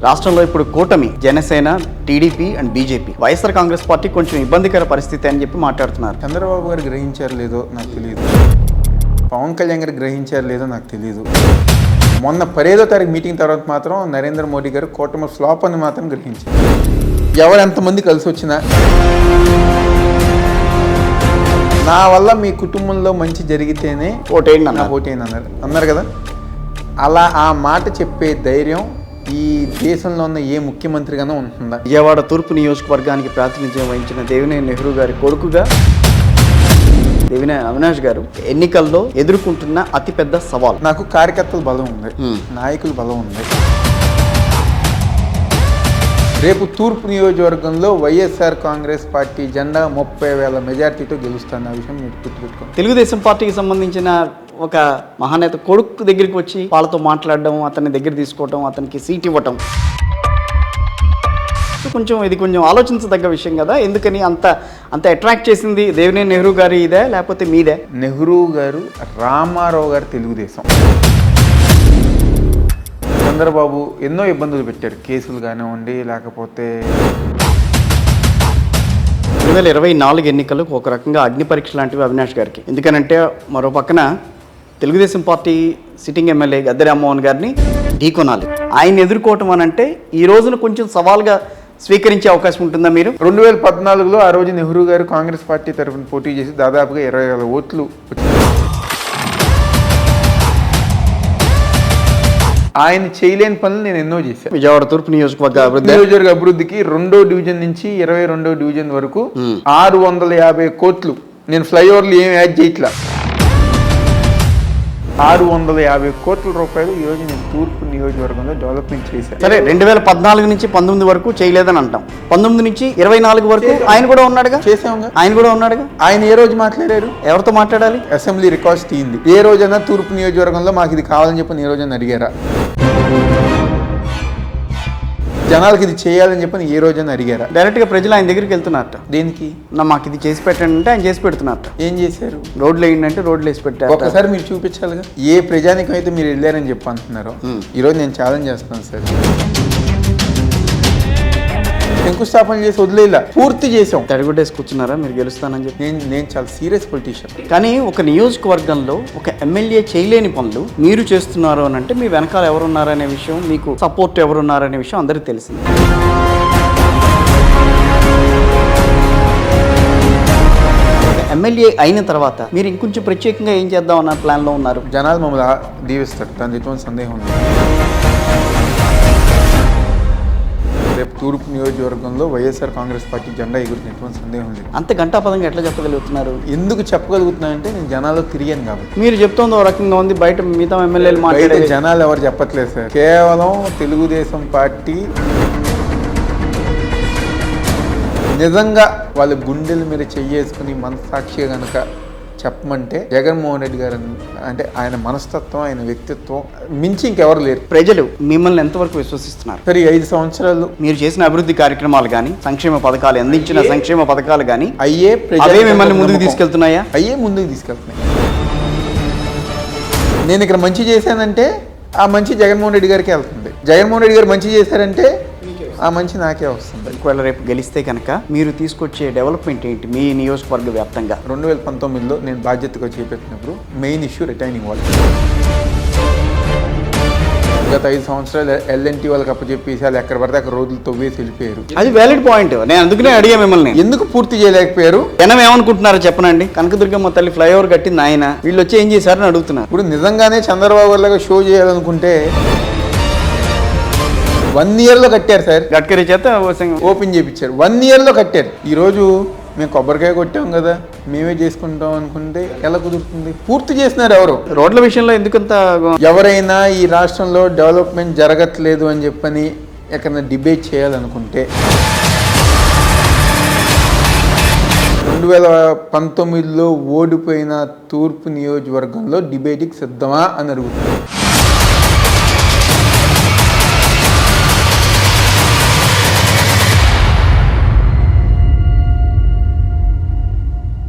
రాష్ట్రంలో ఇప్పుడు కూటమి Janasena TDP and BJP YSR Congress party కొంచెం ఇబ్బందికర పరిస్థితి అని చెప్పి మాట్లాడుతున్నారు. చంద్రబాబు గారు గ్రహించారు లేదో నాకు తెలియదు, పవన్ కళ్యాణ్ గారు గ్రహించారు లేదో నాకు తెలియదు. మొన్న 15వ తారీఖు మీటింగ్ తర్వాత మాత్రం నరేంద్ర మోడీ గారు కూటమి ఫ్లాప్ అని మాత్రం గ్రహించారు. ఎవరు ఎంతమంది కలిసి వచ్చినా నా వల్ల మీ కుటుంబంలో మంచి జరిగితేనే ఓటేయండి అన్నారు కదా. అలా ఆ మాట చెప్పే ధైర్యం ఈ దేశంలో ఉన్న ఏ ముఖ్యమంత్రిగానో ఉంటుందా? విజయవాడ తూర్పు నియోజకవర్గానికి ప్రాతినిధ్యం వహించిన దేవినేని నెహ్రూ గారి కొడుకుగా దేవినేని అవినాష్ గారు ఎన్నికల్లో ఎదుర్కొంటున్న అతిపెద్ద సవాల్. నాకు కార్యకర్తల బలం ఉంది, నాయకుల బలం ఉంది. రేపు తూర్పు నియోజకవర్గంలో వైఎస్ఆర్ కాంగ్రెస్ పార్టీ జెండా 30,000 మెజార్టీతో గెలుస్తాను. ఆ విషయం మీరు గుర్తుపెట్టుకోండి. తెలుగుదేశం పార్టీకి సంబంధించిన ఒక మహానేత కొడుకు దగ్గరికి వచ్చి వాళ్ళతో మాట్లాడడం, అతన్ని దగ్గర తీసుకోవడం, అతనికి సీట్ ఇవ్వటం కొంచెం ఆలోచించదగ్గ విషయం కదా. ఎందుకని అంత అట్రాక్ట్ చేసింది దేవినేని నెహ్రూ గారి ఇదే లేకపోతే మీదే? నెహ్రూ గారు, రామారావు గారు తెలుగుదేశం. చంద్రబాబు ఎన్నో ఇబ్బందులు పెట్టారు, కేసులు కానివ్వండి, లేకపోతే 2024 ఎన్నికలు ఒక రకంగా అగ్ని పరీక్ష లాంటివి అవినాష్ గారికి. ఎందుకనంటే మరో పక్కన Telugu Desam party sitting MLA Gadde Rammohan గారిని ఢీకొనాలి. ఆయన ఎదుర్కోవటం అని అంటే ఈ రోజున కొంచెం సవాల్గా స్వీకరించే అవకాశం ఉంటుందా మీరు? 2014లో ఆ రోజు నెహ్రూ గారు కాంగ్రెస్ పార్టీ తరఫున పోటీ చేసి దాదాపుగా 20,000 ఓట్లు ఆయన చేయలేని పనులు నేను ఎన్నో చేశాను. విజయవాడ తూర్పు నియోజకవర్గ అభివృద్ధికి 2వ డివిజన్ నుంచి 22వ డివిజన్ వరకు 650 కోట్లు నేను ఫ్లైఓవర్లు ఏమి యాడ్ చేయట్లా. 650 కోట్ల రూపాయలు ఈరోజు నేను తూర్పు నియోజకవర్గంలో డెవలప్మెంట్ చేశాను. సరే, 2014 నుంచి 19 వరకు చేయలేదని అంటాం. 19 నుంచి 24 వరకు ఆయన కూడా ఉన్నాడుగా. చేసాముగా. ఆయన కూడా ఉన్నాడుగా. ఆయన ఏ రోజు మాట్లాడారు? ఎవరితో మాట్లాడాలి? Assembly records తీయింది. ఏ రోజైనా తూర్పు నియోజకవర్గంలో మాకు ఇది కావాలని చెప్పి ఏ రోజైనా అడిగారా? జనాలకి ఇది చేయాలని చెప్పని ఏ రోజైనా అడిగారా? డైరెక్ట్గా ప్రజలు ఆయన దగ్గరికి వెళ్తున్నారట. దేనికి? మాకు ఇది చేసి పెట్టండి అంటే ఆయన చేసి పెడుతున్నారట. ఏం చేశారు? రోడ్లు వేయండి రోడ్లు వేసి పెట్టారు. ఒకసారి మీరు చూపించాలిగా. ఏ ప్రజానికం అయితే మీరు వెళ్ళారని చెప్పి అంటున్నారో ఈరోజు నేను ఛాలెంజ్ చేస్తున్నాను సార్. శంకుస్థాపన చేసి వదిలేలా పూర్తి చేసాం. తడిగుడ్డేసి కూర్చున్నారా మీరు గెలుస్తానని చెప్పి? నేను చాలా సీరియస్ పొలిటీషియన్. కానీ ఒక నియోజకవర్గంలో ఒక ఎమ్మెల్యే చేయలేని పనులు మీరు చేస్తున్నారు అని అంటే మీ వెనకాల ఎవరున్నారనే విషయం, మీకు సపోర్ట్ ఎవరున్నారనే విషయం అందరికీ తెలిసింది. ఎమ్మెల్యే అయిన తర్వాత మీరు ఇంకొంచెం ప్రత్యేకంగా ఏం చేద్దాం అన్న ప్లాన్లో ఉన్నారు? జనాలు మమ్మల్ని దీవిస్తారు, దాని ఎటువంటి సందేహం ఉంది. రేపు తూర్పు నియోజకవర్గంలో వైఎస్ఆర్ కాంగ్రెస్ పార్టీ జెండా ఎగురుతుంది, ఎటువంటి సందేహం లేదు. అంత గంటాపదంగా ఎట్లా చెప్పగలుగుతున్నారు? ఎందుకు చెప్పగలుగుతున్నానంటే నేను జనాల్లో తిరిగాను కాబట్టి. మీరు చెప్తోంది ఓ రకంగా ఉంది, బయట మిగతా ఎమ్మెల్యేలు మాట్లాడే జనాలు ఎవరు చెప్పట్లేదు సార్. కేవలం తెలుగుదేశం పార్టీ నిజంగా వాళ్ళ గుండెల మీద చెయ్యేసుకుని మనసాక్షిగా కనుక చెప్పమంటే జగన్మోహన్ రెడ్డి గారు అంటే ఆయన మనస్తత్వం, ఆయన వ్యక్తిత్వం మించి ఇంకెవరు లేరు. ప్రజలు మిమ్మల్ని ఎంతవరకు విశ్వసిస్తున్నారు? సరే, 5 సంవత్సరాలు మీరు చేసిన అభివృద్ధి కార్యక్రమాలు కానీ, సంక్షేమ పథకాలు అందించిన సంక్షేమ పథకాలు కానీ అవే మిమ్మల్ని ముందుకు తీసుకెళ్తున్నాయా? అయ్యే ముందుకు తీసుకెళ్తున్నాయి. నేను ఇక్కడ మంచి చేశానంటే ఆ మంచి జగన్మోహన్ రెడ్డి గారికి వెళ్తుంది. జగన్మోహన్ రెడ్డి గారు మంచి చేశారంటే ఆ మంచి నాకే వస్తుంది. ఒకవేళ రేపు గెలిస్తే కనుక మీరు తీసుకొచ్చే డెవలప్మెంట్ ఏంటి మీ నియోజకవర్గ వ్యాప్తంగా? 2019లో నేను బాధ్యతగా చేపట్టినప్పుడు మెయిన్ ఇష్యూ రిటైనింగ్ వాల్. గత 5 సంవత్సరాలు LNT వాళ్ళకి అప్పచెప్పేసి వాళ్ళు ఎక్కడ పడితే అక్కడ రోజులు తవ్వేసి వెళ్ళిపోయారు. అది వ్యాలిడ్ పాయింట్. నేను అందుకనే అడిగా మిమ్మల్ని, ఎందుకు పూర్తి చేయలేకపోయారు? జనం ఏమనుకుంటున్నారో చెప్పనండి. కనకదుర్గమ్మ తల్లి ఫ్లైఓవర్ కట్టింది ఆయన, వీళ్ళు వచ్చి ఏం చేశారని అడుగుతున్నారు. ఇప్పుడు నిజంగానే చంద్రబాబు లాగా షో చేయాలనుకుంటే 1 yearలో కట్టారు సార్. గడ్కరీ చేత ఓపెన్ చేయించారు. 1 yearలో కట్టారు. ఈరోజు మేము కొబ్బరికాయ కొట్టాం కదా, మేమే చేసుకుంటాం అనుకుంటే ఎలా కుదురుతుంది? పూర్తి చేసినారు ఎవరు? రోడ్ల విషయంలో ఎందుకంత? ఎవరైనా ఈ రాష్ట్రంలో డెవలప్మెంట్ జరగట్లేదు అని చెప్పని ఎక్కడైనా డిబేట్ చేయాలనుకుంటే 2019లో ఓడిపోయిన తూర్పు నియోజకవర్గంలో డిబేట్కి సిద్ధమా అని అడుగుతుంది.